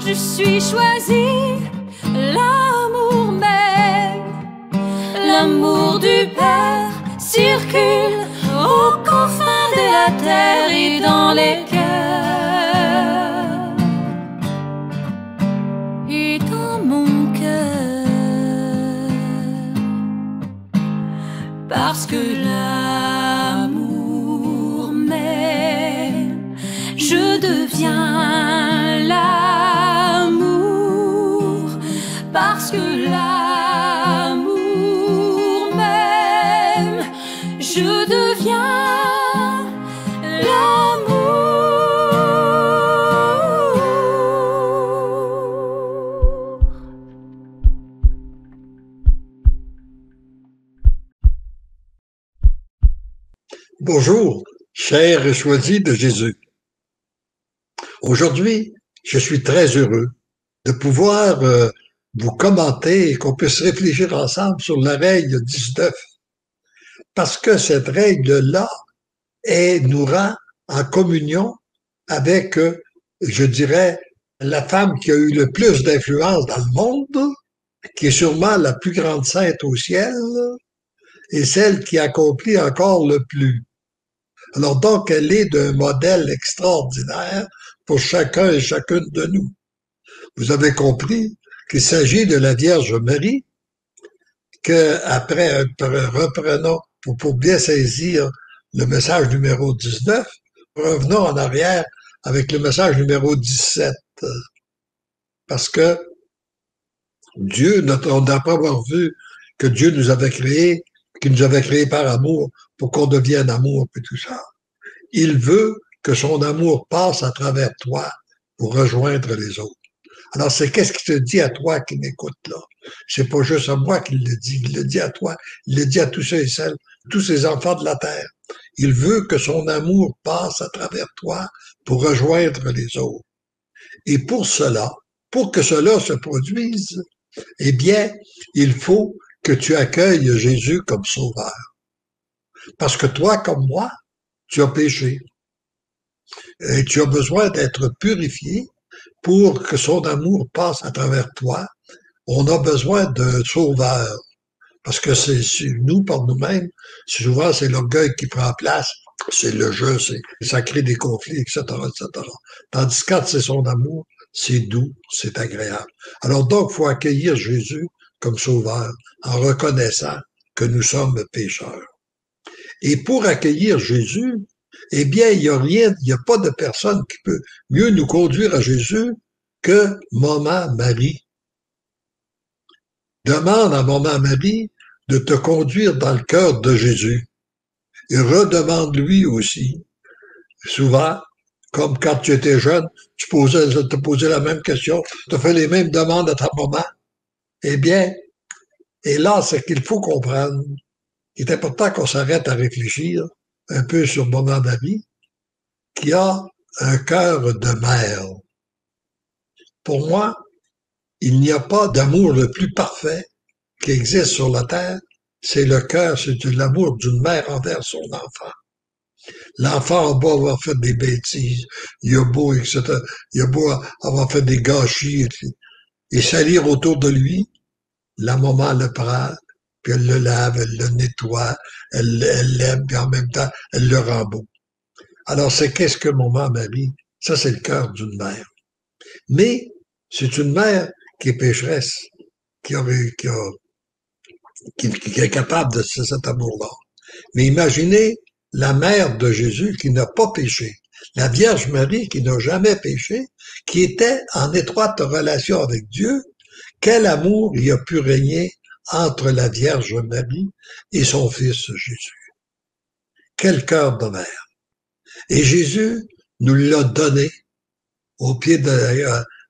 je suis choisie, l'amour même, l'amour du Père circule aux confins de la terre et dans les cœurs et dans mon cœur, parce que l'amour m'aime, je deviens l'amour, parce que l'amour m'aime, je deviens l'amour. Bonjour, chers et choisis de Jésus. Aujourd'hui, je suis très heureux de pouvoir vous commenter et qu'on puisse réfléchir ensemble sur la règle 19. Parce que cette règle-là nous rend en communion avec, je dirais, la femme qui a eu le plus d'influence dans le monde, qui est sûrement la plus grande sainte au ciel, et celle qui accomplit encore le plus. Alors donc, elle est d'un modèle extraordinaire pour chacun et chacune de nous. Vous avez compris qu'il s'agit de la Vierge Marie, qu'après, reprenons, pour bien saisir le message numéro 19, revenons en arrière avec le message numéro 17. Parce que Dieu, on n'a pas avoir vu que Dieu nous avait créés, qu'il nous avait créés par amour, pour qu'on devienne amour, puis tout ça. Il veut que son amour passe à travers toi pour rejoindre les autres. Alors, c'est qu'est-ce qui te dit à toi qui m'écoute là? C'est pas juste à moi qu'il le dit, il le dit à toi, il le dit à tous ceux et celles, tous ces enfants de la terre. Il veut que son amour passe à travers toi pour rejoindre les autres. Et pour cela, pour que cela se produise, eh bien, il faut que tu accueilles Jésus comme sauveur. Parce que toi, comme moi, tu as péché. Et tu as besoin d'être purifié pour que son amour passe à travers toi. On a besoin d'un sauveur. Parce que c'est nous, par nous-mêmes, souvent c'est l'orgueil qui prend place, c'est le jeu, ça crée des conflits, etc., etc. Tandis que quand c'est son amour, c'est doux, c'est agréable. Alors donc, il faut accueillir Jésus comme sauveur en reconnaissant que nous sommes pécheurs. Et pour accueillir Jésus, eh bien, il n'y a pas de personne qui peut mieux nous conduire à Jésus que Maman Marie. Demande à Maman Marie de te conduire dans le cœur de Jésus. Et redemande-lui aussi. Souvent, comme quand tu étais jeune, tu te posais la même question, tu as fait les mêmes demandes à ta maman. Eh bien, et là, c'est qu'il faut comprendre. Il est important qu'on s'arrête à réfléchir un peu sur Maman Marie, qui a un cœur de mère. Pour moi, il n'y a pas d'amour le plus parfait qui existe sur la terre, c'est le cœur, c'est l'amour d'une mère envers son enfant. L'enfant a beau avoir fait des bêtises, il a beau, etc., il a beau avoir fait des gâchis, et salir autour de lui, la maman le prend, puis elle le lave, elle le nettoie, elle l'aime, puis en même temps, elle le rend beau. Alors, c'est qu'est-ce que Maman Marie? Ça, c'est le cœur d'une mère. Mais, c'est une mère qui est pécheresse, qui est capable de cet amour-là. Mais imaginez la mère de Jésus qui n'a pas péché, la Vierge Marie qui n'a jamais péché, qui était en étroite relation avec Dieu. Quel amour il a pu régner entre la Vierge Marie et son fils Jésus. Quel cœur de mère. Et Jésus nous l'a donné au pied de...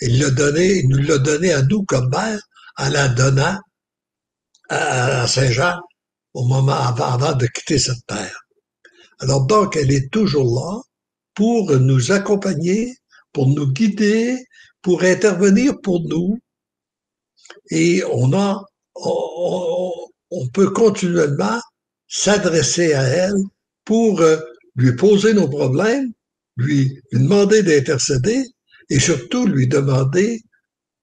il nous l'a donné à nous comme mère en la donnant à Saint Jean au moment avant de quitter cette terre. Alors donc, elle est toujours là pour nous accompagner, pour nous guider, pour intervenir pour nous. Et on peut continuellement s'adresser à elle pour lui poser nos problèmes, lui demander d'intercéder et surtout lui demander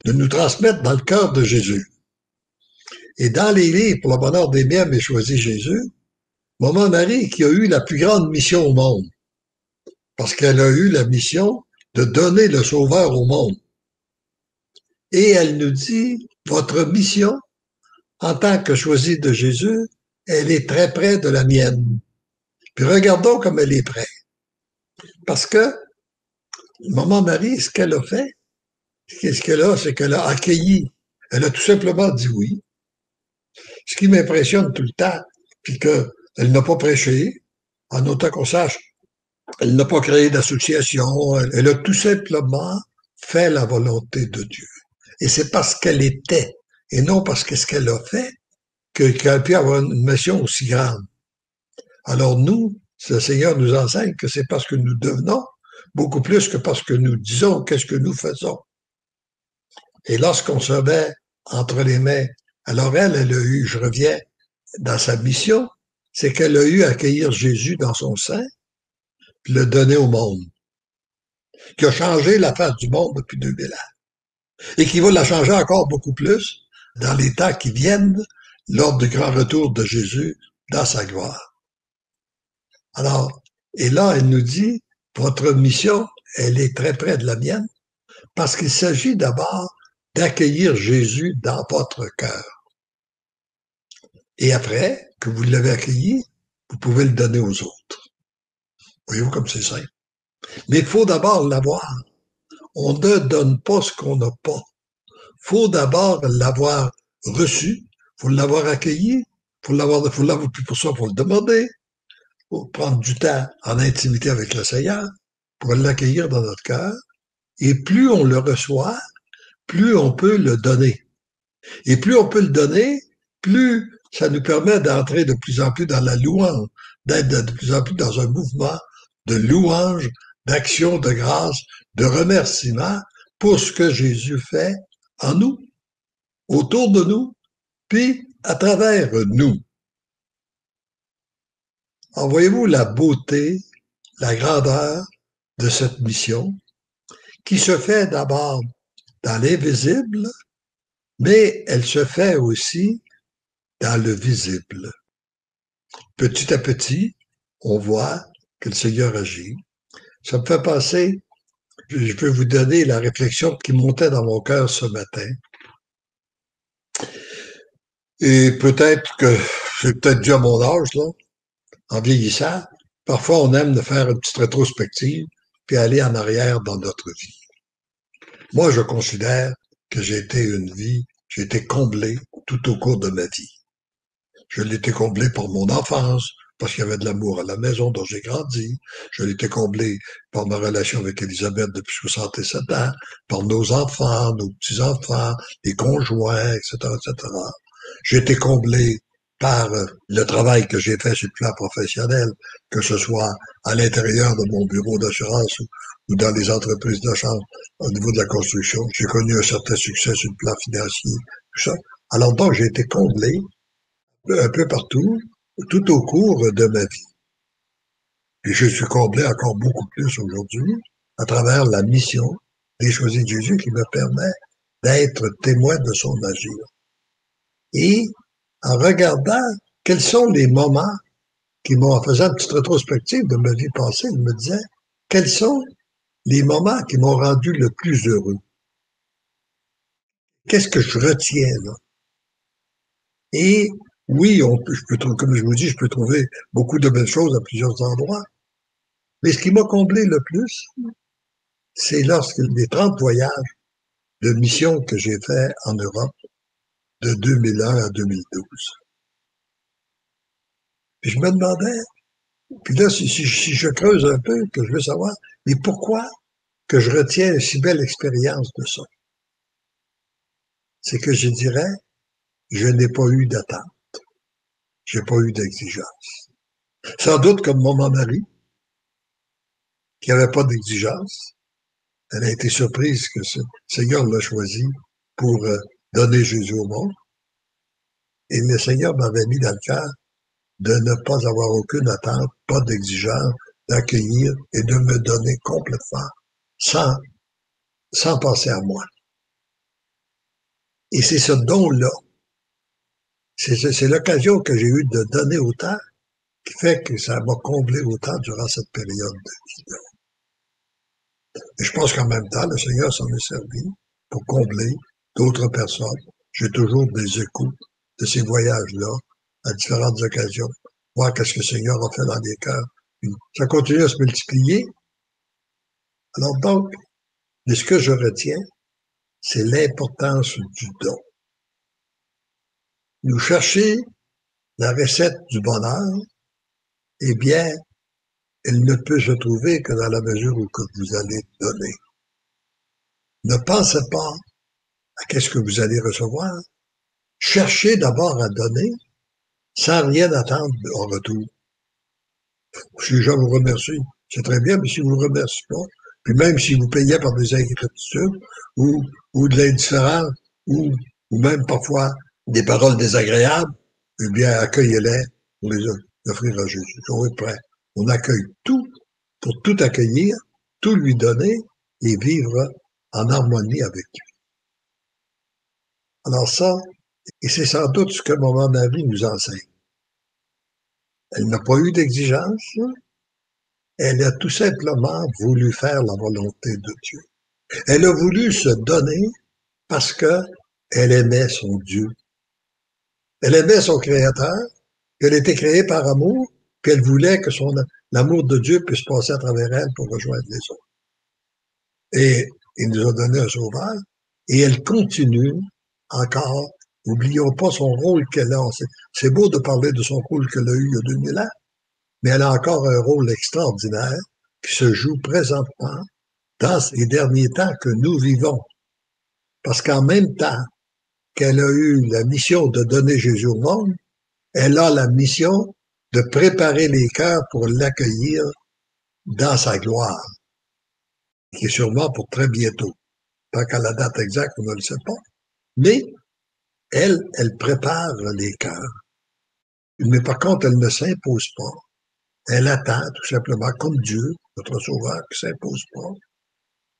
de nous transmettre dans le cœur de Jésus. Et dans les livres pour le bonheur des miens, et choisi Jésus, Maman Marie qui a eu la plus grande mission au monde, parce qu'elle a eu la mission de donner le Sauveur au monde. Et elle nous dit, votre mission, en tant que choisie de Jésus, elle est très près de la mienne. Puis regardons comme elle est près. Parce que Maman Marie, ce qu'elle a fait, ce qu'elle a, c'est qu'elle a accueilli. Elle a tout simplement dit oui. Ce qui m'impressionne tout le temps, puis qu'elle n'a pas prêché, en autant qu'on sache, elle n'a pas créé d'association, elle a tout simplement fait la volonté de Dieu. Et c'est parce qu'elle était, et non parce que ce qu'elle a fait, qu'elle a pu avoir une mission aussi grande. Alors nous, le Seigneur nous enseigne que c'est parce que nous devenons, beaucoup plus que parce que nous disons qu'est-ce que nous faisons. Et lorsqu'on se met entre les mains, alors elle a eu, je reviens dans sa mission, c'est qu'elle a eu à accueillir Jésus dans son sein, puis le donner au monde, qui a changé la face du monde depuis 2000 ans, et qui va la changer encore beaucoup plus dans les temps qui viennent, lors du grand retour de Jésus dans sa gloire. Alors, et là, elle nous dit, votre mission, elle est très près de la mienne, parce qu'il s'agit d'abord d'accueillir Jésus dans votre cœur. Et après que vous l'avez accueilli, vous pouvez le donner aux autres. Voyez-vous comme c'est simple. Mais il faut d'abord l'avoir. On ne donne pas ce qu'on n'a pas. Il faut d'abord l'avoir reçu, il faut l'avoir accueilli, pour ça, il faut le demander, il faut prendre du temps en intimité avec le Seigneur pour l'accueillir dans notre cœur. Et plus on le reçoit, plus on peut le donner. Et plus on peut le donner, plus ça nous permet d'entrer de plus en plus dans la louange, d'être de plus en plus dans un mouvement de louange, d'action, de grâce, de remerciement pour ce que Jésus fait en nous, autour de nous, puis à travers nous. Alors voyez-vous la beauté, la grandeur de cette mission qui se fait d'abord dans l'invisible, mais elle se fait aussi dans le visible. Petit à petit, on voit que le Seigneur agit. Ça me fait penser, je peux vous donner la réflexion qui montait dans mon cœur ce matin. Et peut-être que c'est peut-être dû à mon âge, là, en vieillissant. Parfois, on aime de faire une petite rétrospective puis aller en arrière dans notre vie. Moi, je considère que j'ai été comblé tout au cours de ma vie. Je l'ai été comblé par mon enfance, parce qu'il y avait de l'amour à la maison dont j'ai grandi. Je l'ai été comblé par ma relation avec Élisabeth depuis 67 ans, par nos enfants, nos petits-enfants, les conjoints, etc., etc. J'ai été comblé par le travail que j'ai fait sur le plan professionnel, que ce soit à l'intérieur de mon bureau d'assurance ou dans les entreprises de change au niveau de la construction. J'ai connu un certain succès sur le plan financier, tout ça. Alors donc, j'ai été comblé un peu partout, tout au cours de ma vie. Et je suis comblé encore beaucoup plus aujourd'hui à travers la mission des choisis de Jésus qui me permet d'être témoin de son agir. Et en regardant quels sont les moments qui m'ont, en faisant une petite rétrospective de ma vie passée, je me disais, quels sont les moments qui m'ont rendu le plus heureux? Qu'est-ce que je retiens là? Et oui, comme je vous dis, je peux trouver beaucoup de belles choses à plusieurs endroits. Mais ce qui m'a comblé le plus, c'est lorsque les 30 voyages de mission que j'ai fait en Europe de 2001 à 2012. Puis je me demandais, puis là, si je creuse un peu, que je veux savoir, mais pourquoi que je retiens une si belle expérience de ça? C'est que je dirais, je n'ai pas eu d'attente. J'ai pas eu d'exigence. Sans doute comme maman Marie, qui n'avait pas d'exigence, elle a été surprise que le Seigneur l'a choisi pour donner Jésus au monde. Et le Seigneur m'avait mis dans le cœur de ne pas avoir aucune attente, pas d'exigence, d'accueillir et de me donner complètement, sans sans penser à moi. Et c'est ce don-là, c'est l'occasion que j'ai eue de donner autant qui fait que ça m'a comblé autant durant cette période de vie. Et je pense qu'en même temps, le Seigneur s'en est servi pour combler d'autres personnes. J'ai toujours des échos de ces voyages-là à différentes occasions, voir qu'est-ce que le Seigneur a fait dans les cœurs. Ça continue à se multiplier. Alors donc, de ce que je retiens, c'est l'importance du don. Nous chercher la recette du bonheur, eh bien, elle ne peut se trouver que dans la mesure où que vous allez donner. Ne pensez pas à qu'est-ce que vous allez recevoir. Cherchez d'abord à donner sans rien attendre en retour. Si les gens vous remercient, c'est très bien, mais si vous ne remerciez pas, puis même si vous payez par des ingratitudes ou de l'indifférence ou même parfois des paroles désagréables, eh bien, accueillez-les pour les offrir à Jésus. On est prêt. On accueille tout pour tout accueillir, tout lui donner et vivre en harmonie avec lui. Alors ça, et c'est sans doute ce que Maman Marie nous enseigne. Elle n'a pas eu d'exigence, elle a tout simplement voulu faire la volonté de Dieu. Elle a voulu se donner parce que elle aimait son Dieu. Elle aimait son Créateur, elle était créée par amour, puis elle voulait que l'amour de Dieu puisse passer à travers elle pour rejoindre les autres. Et il nous a donné un sauveur, et elle continue encore. N'oublions pas son rôle qu'elle a. C'est beau de parler de son rôle qu'elle a eu il y a 2000 ans, mais elle a encore un rôle extraordinaire qui se joue présentement dans les derniers temps que nous vivons. Parce qu'en même temps qu'elle a eu la mission de donner Jésus au monde, elle a la mission de préparer les cœurs pour l'accueillir dans sa gloire, qui est sûrement pour très bientôt. Tant qu'à la date exacte, on ne le sait pas. Mais elle prépare les cœurs. Mais par contre, elle ne s'impose pas. Elle attend, tout simplement, comme Dieu, notre Sauveur, qui ne s'impose pas.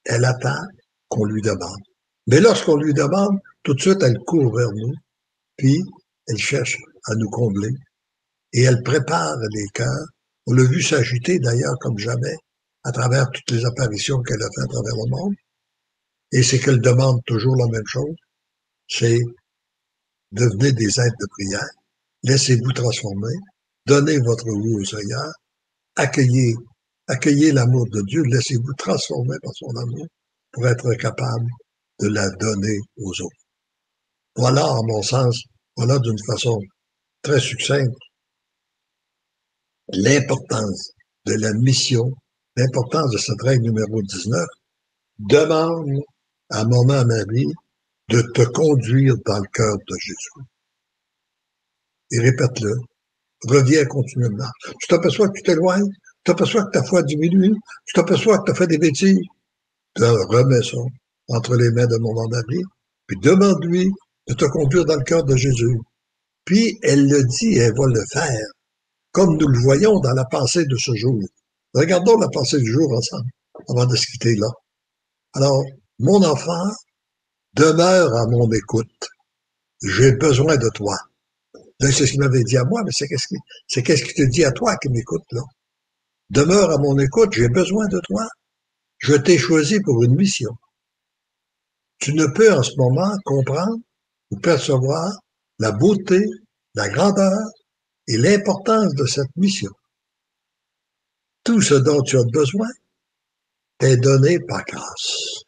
Elle attend qu'on lui demande. Mais lorsqu'on lui demande, tout de suite, elle court vers nous, puis elle cherche à nous combler. Et elle prépare les cœurs. On l'a vu s'agiter, d'ailleurs, comme jamais, à travers toutes les apparitions qu'elle a fait à travers le monde. Et c'est qu'elle demande toujours la même chose, c'est devenez des êtres de prière, laissez-vous transformer, donnez votre oui au Seigneur, accueillez l'amour de Dieu, laissez-vous transformer par son amour pour être capable de la donner aux autres. Voilà, à mon sens, voilà d'une façon très succincte l'importance de la mission, l'importance de cette règle numéro 19. Demande à Maman Marie de te conduire dans le cœur de Jésus. Et répète-le. Reviens continuellement. Tu t'aperçois que tu t'éloignes, tu t'aperçois que ta foi diminue, tu t'aperçois que tu as fait des bêtises. Tu remets ça entre les mains de Maman Marie, puis demande-lui de te conduire dans le cœur de Jésus. Puis elle le dit, elle va le faire, comme nous le voyons dans la pensée de ce jour. Regardons la pensée du jour ensemble, avant de se quitter là. Alors, mon enfant, demeure à mon écoute. J'ai besoin de toi. Là, c'est ce qu'il m'avait dit à moi, mais c'est qu'est-ce qu'il te dit à toi qui m'écoute, là. Demeure à mon écoute, j'ai besoin de toi. Je t'ai choisi pour une mission. Tu ne peux en ce moment comprendre ou percevoir la beauté, la grandeur et l'importance de cette mission. Tout ce dont tu as besoin t'est donné par grâce.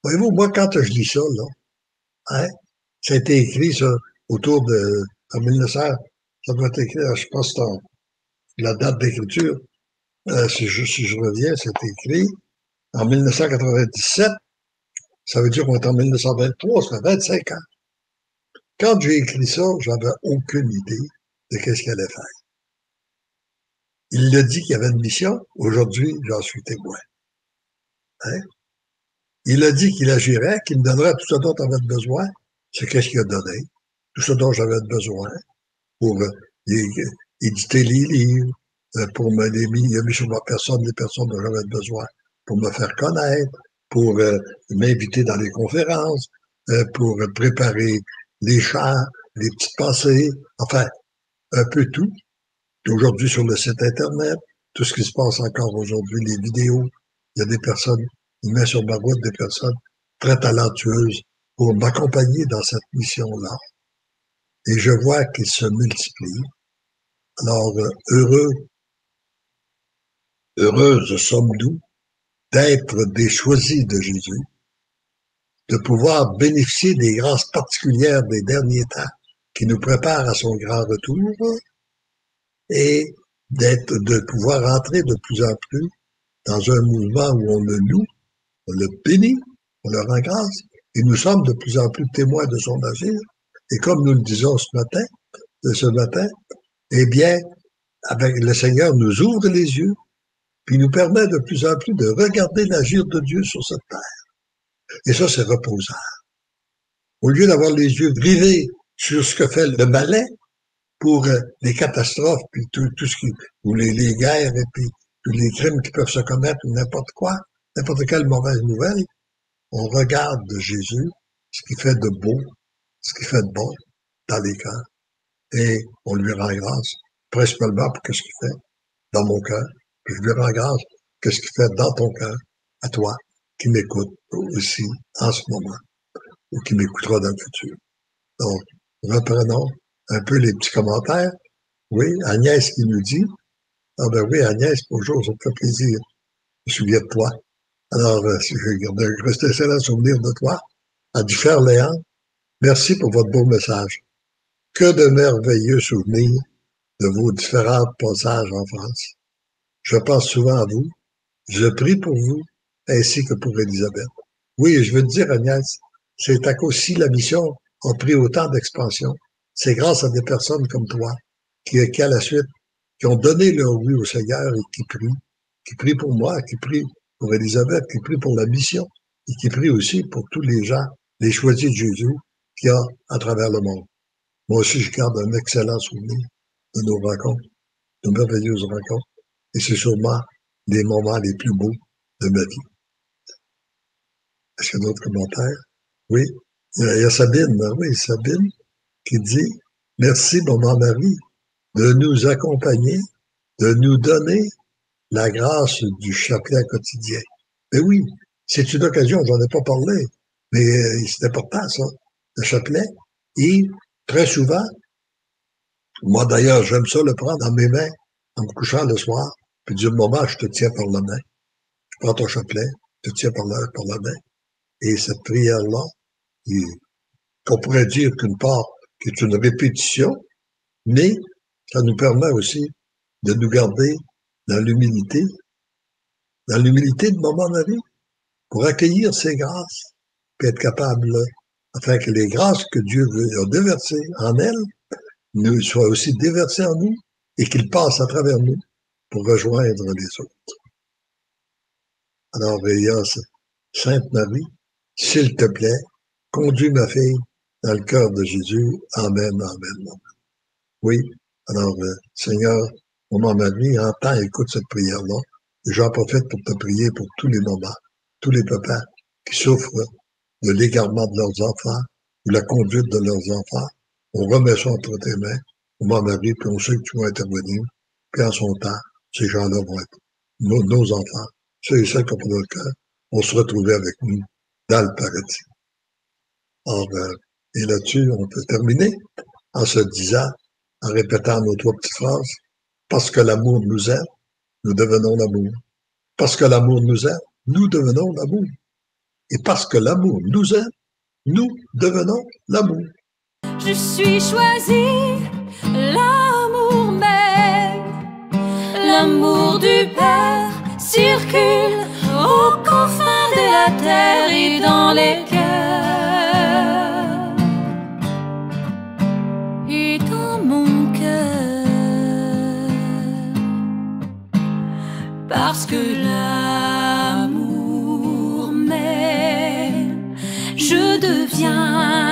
Voyez-vous, moi, quand je lis ça, là, hein, ça a été écrit, ça, autour de, en 1900, ça doit être écrit, je pense, dans la date d'écriture, si je reviens, c'est écrit en 1997, ça veut dire qu'on est en 1923, ça fait 25 ans. Quand j'ai écrit ça, j'avais aucune idée de qu'est-ce qu'il allait faire. Il a dit qu'il y avait une mission, aujourd'hui, j'en suis témoin. Hein? Il a dit qu'il agirait, qu'il me donnerait tout ce dont j'avais besoin, c'est qu'est-ce qu'il a donné, tout ce dont j'avais besoin pour éditer les livres, pour il a mis sur ma personne les personnes dont j'avais besoin, pour me faire connaître, pour m'inviter dans les conférences, pour préparer les chants, les petites pensées, enfin, un peu tout. Aujourd'hui, sur le site Internet, tout ce qui se passe encore aujourd'hui, les vidéos, il y a des personnes, il met sur ma route des personnes très talentueuses pour m'accompagner dans cette mission-là. Et je vois qu'ils se multiplient. Alors, heureuses sommes-nous d'être des choisis de Jésus, de pouvoir bénéficier des grâces particulières des derniers temps qui nous préparent à son grand retour et de pouvoir entrer de plus en plus dans un mouvement où on le loue, on le bénit, on le rend grâce, et nous sommes de plus en plus témoins de son agir. Et comme nous le disons ce matin, eh bien, avec le Seigneur nous ouvre les yeux, puis nous permet de plus en plus de regarder l'agir de Dieu sur cette terre. Et ça, c'est reposant. Au lieu d'avoir les yeux rivés sur ce que fait le malin pour les catastrophes, puis tout ce qui, ou les guerres, et puis tous les crimes qui peuvent se commettre, ou n'importe quoi, n'importe quelle mauvaise nouvelle, on regarde de Jésus ce qu'il fait de beau, ce qu'il fait de bon dans les cœurs, et on lui rend grâce, principalement pour ce qu'il fait dans mon cœur. Puis je lui rends grâce que ce qu'il fait dans ton cœur, à toi, qui m'écoute aussi en ce moment, ou qui m'écoutera dans le futur. Donc, reprenons un peu les petits commentaires. Oui, Agnès qui nous dit, ah ben oui, Agnès, bonjour, ça me fait plaisir. Je me souviens de toi. Alors, je garde un excellent souvenir de toi. À Diffère Léon, merci pour votre beau message. Que de merveilleux souvenirs de vos différents passages en France. Je pense souvent à vous. Je prie pour vous, ainsi que pour Élisabeth. Oui, je veux te dire, Agnès, c'est à cause si la mission a pris autant d'expansion. C'est grâce à des personnes comme toi qui à la suite, qui ont donné leur oui au Seigneur et qui prient pour moi, qui prient pour Élisabeth, qui prient pour la mission et qui prient aussi pour tous les gens, les choisis de Jésus qu'il y a à travers le monde. Moi aussi, je garde un excellent souvenir de nos rencontres, de merveilleuses rencontres, et c'est sûrement les moments les plus beaux de ma vie. Est-ce qu'il y a d'autres commentaires? Oui, il y a Sabine, oui, Sabine, qui dit « Merci, maman Marie, de nous accompagner, de nous donner la grâce du chapelet quotidien. » Mais oui, c'est une occasion, j'en ai pas parlé, mais c'est important ça, le chapelet. Et très souvent, moi d'ailleurs, j'aime ça le prendre dans mes mains en me couchant le soir, puis dire « Maman, je te tiens par la main. Je prends ton chapelet, je te tiens par la main. » Et cette prière-là, qu'on pourrait dire qu'une part qui est une répétition, mais ça nous permet aussi de nous garder dans l'humilité de Maman Marie, pour accueillir ses grâces, puis être capable, afin que les grâces que Dieu a déversées en elle, nous soient aussi déversées en nous, et qu'ils passent à travers nous pour rejoindre les autres. Alors, il y a Sainte Marie, s'il te plaît, conduis ma fille dans le cœur de Jésus. Amen, amen, amen. Oui, alors, Seigneur, Maman Marie, entends et écoute cette prière-là. Et j'en profite pour te prier pour tous les mamans, tous les papas qui souffrent de l'égarement de leurs enfants ou la conduite de leurs enfants. On remet ça entre tes mains, Maman Marie, puis on sait que tu vas intervenir. Puis en son temps, ces gens-là vont être nos enfants, ceux et celles qui ont pour notre cœur, vont se retrouver avec nous dans le paradis. Alors, et là-dessus, on peut terminer en se disant, en répétant nos 3 petites phrases, parce que l'amour nous aime, nous devenons l'amour. Parce que l'amour nous aime, nous devenons l'amour. Et parce que l'amour nous aime, nous devenons l'amour. Je suis choisi, l'amour même, l'amour du Père circule aux confins de la terre et dans les cœurs et dans mon cœur, parce que l'amour m'aime, je deviens